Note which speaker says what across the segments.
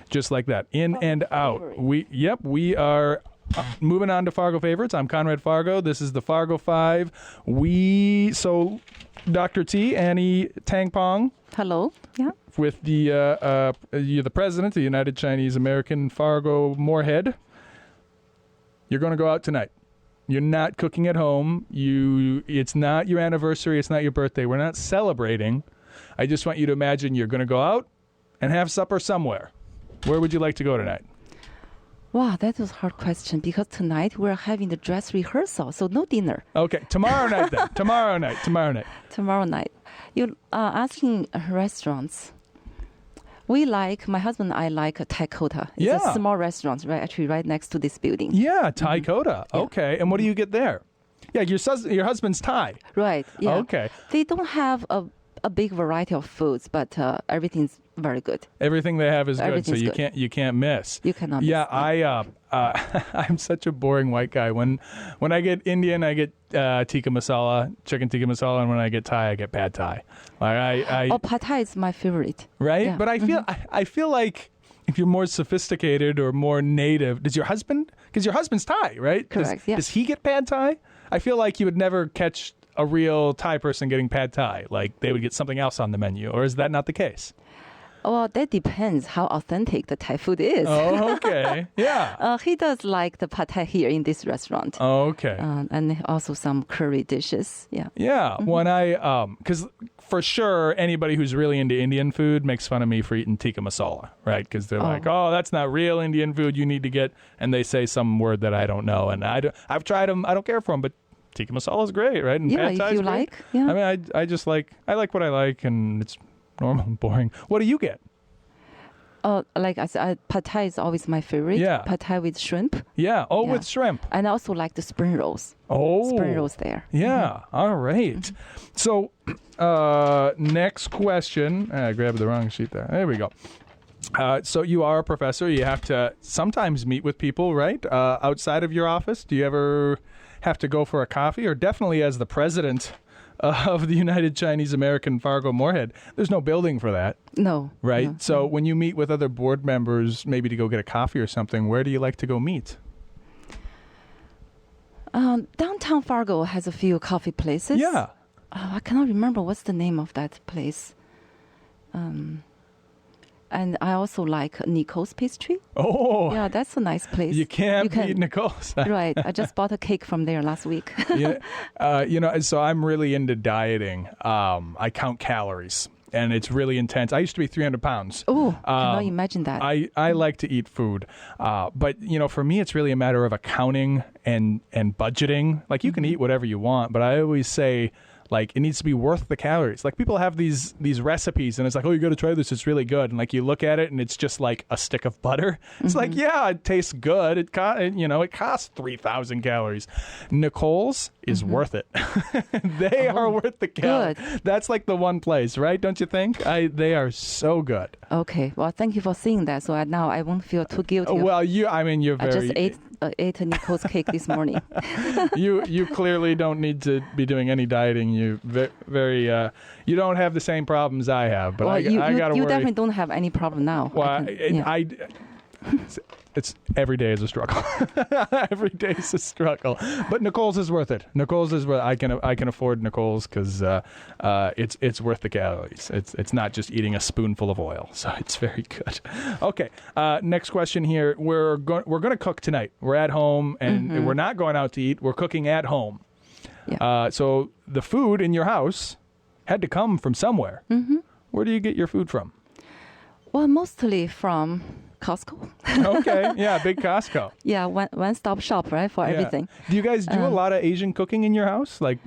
Speaker 1: Just like that. In and out. We are moving on to Fargo favorites. I'm Conrad Fargo. This is the Fargo Five. Dr. T, Annie Tangpong.
Speaker 2: Hello. Yeah.
Speaker 1: With you're the president of the United Chinese American Fargo-Moorhead. You're going to go out tonight. You're not cooking at home. It's not your anniversary. It's not your birthday. We're not celebrating. I just want you to imagine you're going to go out and have supper somewhere. Where would you like to go tonight?
Speaker 2: Wow, that was a hard question because tonight we're having the dress rehearsal, so no dinner.
Speaker 1: Okay, tomorrow night then. Tomorrow night.
Speaker 2: You're asking restaurants. My husband and I like Ta Kota. It's a small restaurant, right next to this building.
Speaker 1: Yeah, Thaikota. Yeah. Okay, and what do you get there? Yeah, your husband's Thai.
Speaker 2: Right, yeah.
Speaker 1: Okay.
Speaker 2: They don't have a big variety of foods, but everything's very good.
Speaker 1: Everything they have is good, so you can't miss.
Speaker 2: You cannot miss.
Speaker 1: Yeah, I'm such a boring white guy. When I get Indian, I get tikka masala, chicken tikka masala, and when I get Thai, I get pad Thai.
Speaker 2: Pad Thai is my favorite.
Speaker 1: Right?
Speaker 2: Yeah.
Speaker 1: But I feel like if you're more sophisticated or more native, because your husband's Thai, right?
Speaker 2: Correct, yeah.
Speaker 1: Does he get pad Thai? I feel like you would never catch a real Thai person getting pad Thai. Like they would get something else on the menu, or is that not the case?
Speaker 2: Well, that depends how authentic the Thai food is.
Speaker 1: Oh, okay. Yeah.
Speaker 2: He does like the pad Thai here in this restaurant.
Speaker 1: Oh, okay.
Speaker 2: And also some curry dishes. Yeah.
Speaker 1: Yeah. Mm-hmm. When because for sure, anybody who's really into Indian food makes fun of me for eating tikka masala, right? Because they're like, oh, that's not real Indian food. You need to get, and they say some word that I don't know. And I've tried them. I don't care for them, but tikka masala is great, right? And
Speaker 2: yeah, if you like. Yeah.
Speaker 1: I mean, I like what I like, and it's normal and boring. What do you get?
Speaker 2: Like I said, pad Thai is always my favorite.
Speaker 1: Yeah.
Speaker 2: Pad Thai with shrimp.
Speaker 1: Yeah. Oh, with shrimp.
Speaker 2: And I also like the spring rolls.
Speaker 1: Oh.
Speaker 2: Spring rolls there.
Speaker 1: Yeah. Mm-hmm. All right. Mm-hmm. So, next question. I grabbed the wrong sheet there. There we go. So you are a professor. You have to sometimes meet with people, right? Outside of your office. Do you ever have to go for a coffee? Or definitely as the president of the United Chinese American Fargo-Moorhead, there's no building for that.
Speaker 2: No.
Speaker 1: Right?
Speaker 2: No.
Speaker 1: So when you meet with other board members, maybe to go get a coffee or something, where do you like to go meet?
Speaker 2: Downtown Fargo has a few coffee places.
Speaker 1: Yeah.
Speaker 2: I cannot remember what's the name of that place. And I also like Nico's Pastry.
Speaker 1: Oh.
Speaker 2: Yeah, that's a nice place.
Speaker 1: You can't beat Nico's.
Speaker 2: Right. I just bought a cake from there last week.
Speaker 1: Yeah. So I'm really into dieting. I count calories, and it's really intense. I used to be 300 pounds.
Speaker 2: Oh, cannot imagine that.
Speaker 1: I like to eat food. But, for me, it's really a matter of accounting and budgeting. Like, you can eat whatever you want, but I always say, like, it needs to be worth the calories. Like, people have these recipes, and it's like, oh, you got to try this. It's really good. And, like, you look at it, and it's just like a stick of butter. It's like, yeah, it tastes good. It costs 3,000 calories. Nicole's is worth it. They are worth the calories. That's like the one place, right? Don't you think? They are so good.
Speaker 2: Okay. Well, thank you for saying that. So now I won't feel too guilty.
Speaker 1: Well, you're very...
Speaker 2: I just ate a Nicole's cake this morning.
Speaker 1: You clearly don't need to be doing any dieting. You you don't have the same problems I have, but I gotta worry.
Speaker 2: You definitely don't have any problem now.
Speaker 1: Well, it's every day is a struggle. Every day is a struggle. But Nicole's is worth it. Nicole's is worth. I can afford Nicole's because it's worth the calories. It's not just eating a spoonful of oil, so it's very good. Okay, next question here. We're going to cook tonight. We're at home and we're not going out to eat. We're cooking at home. Yeah. So the food in your house had to come from somewhere. Mm-hmm. Where do you get your food from?
Speaker 2: Well, mostly from Costco.
Speaker 1: Okay, yeah, big Costco.
Speaker 2: Yeah, one-stop shop, right, for everything.
Speaker 1: Do you guys do a lot of Asian cooking in your house? Like,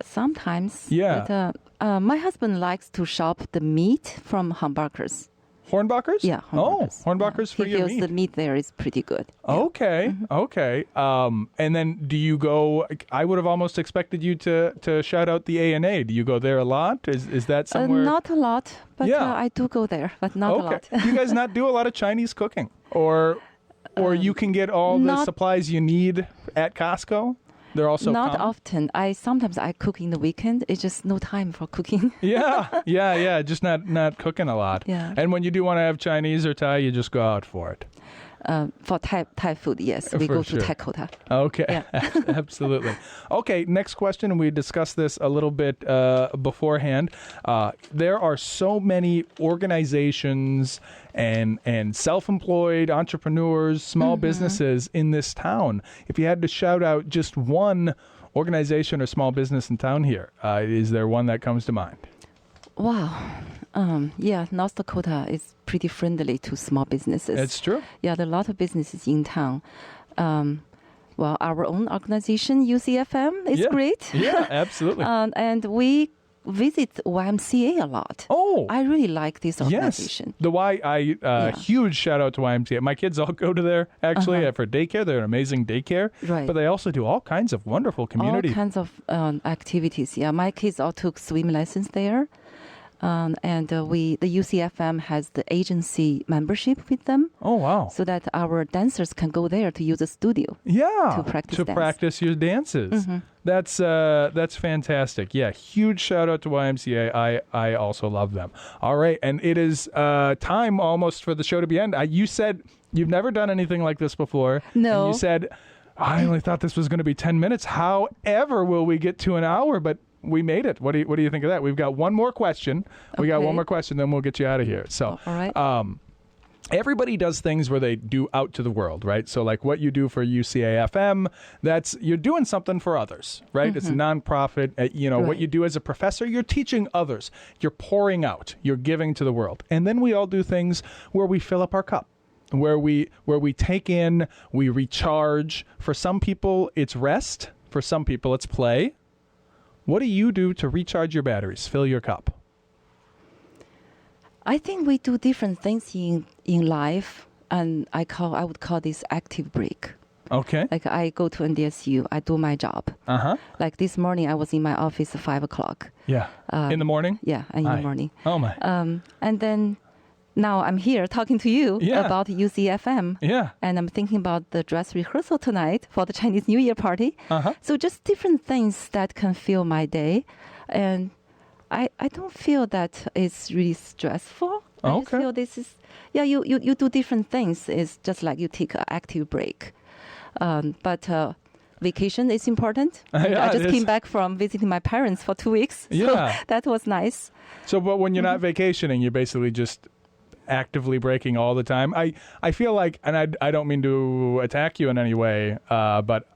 Speaker 2: sometimes.
Speaker 1: Yeah.
Speaker 2: But, my husband likes to shop the meat from Hornbachers.
Speaker 1: Hornbachers?
Speaker 2: Yeah, Hornbachers.
Speaker 1: Oh, Hornbachers for your meat.
Speaker 2: He feels the meat there is pretty good.
Speaker 1: Okay, okay. And then do you go, I would have almost expected you to shout out the A&A. Do you go there a lot? Is that somewhere?
Speaker 2: Not a lot, but I do go there, but not a lot.
Speaker 1: Do you guys not do a lot of Chinese cooking? Or you can get all the supplies you need at Costco? They're also
Speaker 2: not
Speaker 1: common?
Speaker 2: often. Sometimes I cook in the weekend. It's just no time for cooking.
Speaker 1: Yeah. Just not cooking a lot.
Speaker 2: Yeah.
Speaker 1: And when you do want to have Chinese or Thai, you just go out for it.
Speaker 2: For Thai food, yes, we
Speaker 1: For
Speaker 2: go
Speaker 1: sure.
Speaker 2: to Ta Kota.
Speaker 1: Okay,
Speaker 2: Yeah.
Speaker 1: absolutely. Okay, next question. We discussed this a little bit beforehand. There are so many organizations and self-employed entrepreneurs, small businesses in this town. If you had to shout out just one organization or small business in town here, is there one that comes to mind?
Speaker 2: Wow. North Dakota is pretty friendly to small businesses.
Speaker 1: It's true.
Speaker 2: Yeah, there are a lot of businesses in town. Our own organization, UCFM, is great.
Speaker 1: Yeah, absolutely.
Speaker 2: And we visit YMCA a lot.
Speaker 1: Oh,
Speaker 2: I really like this organization.
Speaker 1: Yes. Huge shout out to YMCA. My kids all go to there, actually, for daycare. They're an amazing daycare.
Speaker 2: Right.
Speaker 1: But they also do all kinds of wonderful community.
Speaker 2: All kinds of activities. Yeah, my kids all took swim lessons there. The UCFM has the agency membership with them.
Speaker 1: Oh, wow.
Speaker 2: So that our dancers can go there to use a studio.
Speaker 1: Yeah.
Speaker 2: To practice dance.
Speaker 1: Practice your dances. That's fantastic. Yeah. Huge shout out to YMCA. I also love them. All right. And it is time almost for the show to be end. You said you've never done anything like this before.
Speaker 2: No.
Speaker 1: And you said, I only thought this was going to be 10 minutes. However, will we get to an hour? But we made it. What do you think of that? We've got one more question. We got one more question, then we'll get you out of here. So,
Speaker 2: all right.
Speaker 1: Everybody does things where they do out to the world, right? So like what you do for UCAFM, you're doing something for others, right? It's a nonprofit.
Speaker 2: Right.
Speaker 1: What you do as a professor, you're teaching others. You're pouring out. You're giving to the world. And then we all do things where we fill up our cup. Where we take in, we recharge. For some people, it's rest. For some people, it's play. What do you do to recharge your batteries, fill your cup?
Speaker 2: I think we do different things in life, and I would call this active break.
Speaker 1: Okay.
Speaker 2: Like I go to NDSU, I do my job. Like this morning, I was in my office at 5 o'clock.
Speaker 1: Yeah. In the morning?
Speaker 2: Yeah, in the morning.
Speaker 1: Oh my.
Speaker 2: And then now I'm here talking to you about UCFM.
Speaker 1: Yeah.
Speaker 2: And I'm thinking about the dress rehearsal tonight for the Chinese New Year party. So just different things that can fill my day. And I don't feel that it's really stressful. I just feel this is, you do different things. It's just like you take an active break. But vacation is important. I just came back from visiting my parents for 2 weeks. So that was nice.
Speaker 1: So, but when you're not vacationing, you're basically just actively breaking all the time. I feel like, and I don't mean to attack you in any way, but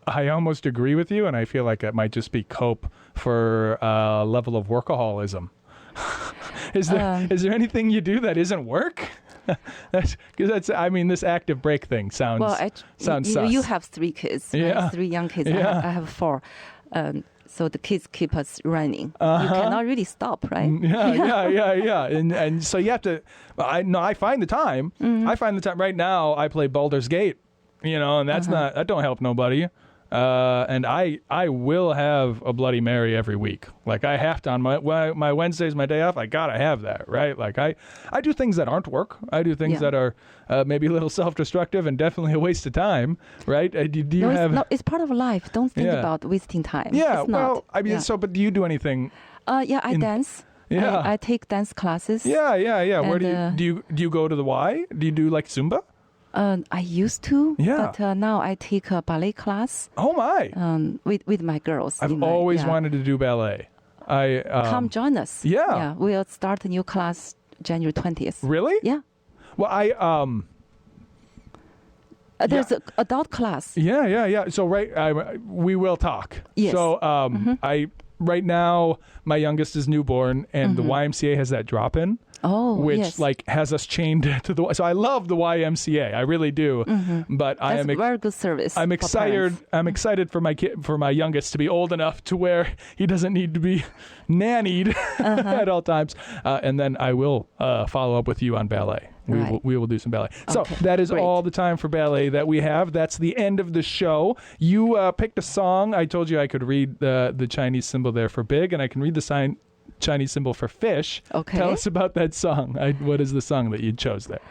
Speaker 1: I almost agree with you, and I feel like it might just be cope for a level of workaholism. Is there anything you do that isn't work? This active break thing sounds sus.
Speaker 2: You have 3 kids, right? 3 young kids.
Speaker 1: Yeah.
Speaker 2: I have 4. So the kids keep us running. You cannot really stop, right?
Speaker 1: Yeah. And so you have to. I find the time. I find the time right now. I play Baldur's Gate, and that's that don't help nobody. And I will have a Bloody Mary every week. Like I have to on my Wednesday's my day off. I gotta have that, right? Like I do things that aren't work. I do things that are maybe a little self-destructive and definitely a waste of time, right?
Speaker 2: It's part of life. Don't think about wasting time.
Speaker 1: Yeah.
Speaker 2: It's not.
Speaker 1: But do you do anything?
Speaker 2: I dance.
Speaker 1: Yeah.
Speaker 2: I take dance classes.
Speaker 1: Yeah. Where do you go to the Y? Do you do like Zumba?
Speaker 2: I used to, but now I take a ballet class.
Speaker 1: Oh my!
Speaker 2: With my girls.
Speaker 1: I've always wanted to do ballet.
Speaker 2: Come join us.
Speaker 1: Yeah.
Speaker 2: We'll start a new class January 20th.
Speaker 1: Really?
Speaker 2: Yeah.
Speaker 1: Well,
Speaker 2: there's an adult class.
Speaker 1: Yeah. So we will talk.
Speaker 2: Yes.
Speaker 1: So right now my youngest is newborn, and the YMCA has that drop-in. Which has us chained to the. So I love the YMCA, I really do. But I am
Speaker 2: very good service.
Speaker 1: I'm excited. I'm excited for my kid, for my youngest, to be old enough to where he doesn't need to be nannied at all times. And then I will follow up with you on ballet. We will do some ballet. So that is all the time for ballet that we have. That's the end of the show. You picked a song. I told you I could read the Chinese symbol there for big, and I can read the Chinese symbol for fish.
Speaker 2: Okay.
Speaker 1: Tell us about that song. What is the song that you chose there?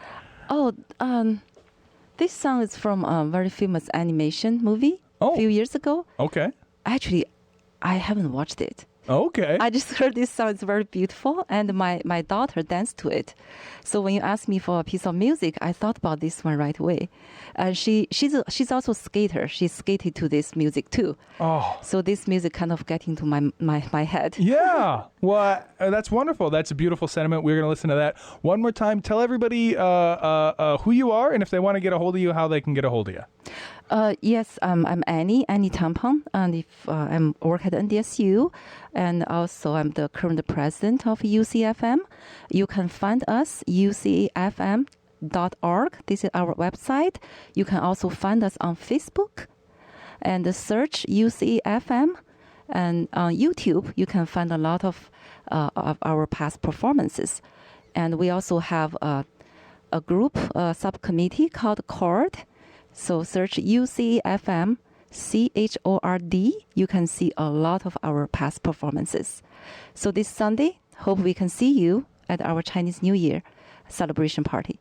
Speaker 2: This song is from a very famous animation movie. a few years ago.
Speaker 1: Okay.
Speaker 2: Actually, I haven't watched it.
Speaker 1: Okay.
Speaker 2: I just heard this song is very beautiful, and my daughter danced to it. So when you asked me for a piece of music, I thought about this one right away. And she's also a skater. She skated to this music too.
Speaker 1: Oh.
Speaker 2: So this music kind of get into my head.
Speaker 1: Yeah. Well, that's wonderful. That's a beautiful sentiment. We're going to listen to that one more time. Tell everybody who you are, and if they want to get a hold of you, how they can get a hold of you.
Speaker 2: Yes, I'm Annie Tangpong, and I'm work at NDSU, and also I'm the current president of UCFM. You can find us ucafm.org. This is our website. You can also find us on Facebook, and search UCFM, and on YouTube you can find a lot of our past performances, and we also have a group subcommittee called CORD. So search UCFM CHORD. You can see a lot of our past performances. So this Sunday, hope we can see you at our Chinese New Year celebration party.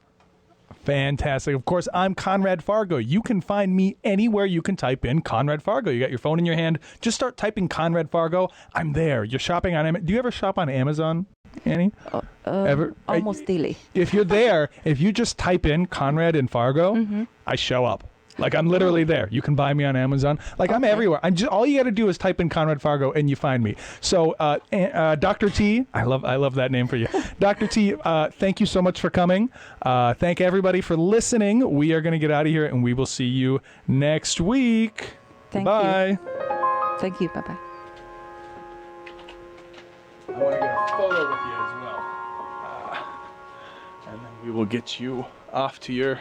Speaker 1: Fantastic. Of course, I'm Conrad Fargo. You can find me anywhere you can type in Conrad Fargo. You got your phone in your hand. Just start typing Conrad Fargo. I'm there. You're shopping on Amazon. Do you ever shop on Amazon, Annie?
Speaker 2: Ever? Almost daily.
Speaker 1: If you're there, if you just type in Conrad and Fargo, I show up. Like, I'm literally there. You can buy me on Amazon. Like, I'm everywhere. All you got to do is type in Conrad Fargo and you find me. So, Dr. T, I love that name for you. Dr. T, thank you so much for coming. Thank everybody for listening. We are going to get out of here, and we will see you next week.
Speaker 2: Bye. Thank you. Bye-bye.
Speaker 1: I want to get a photo with you as well. And then we will get you off to your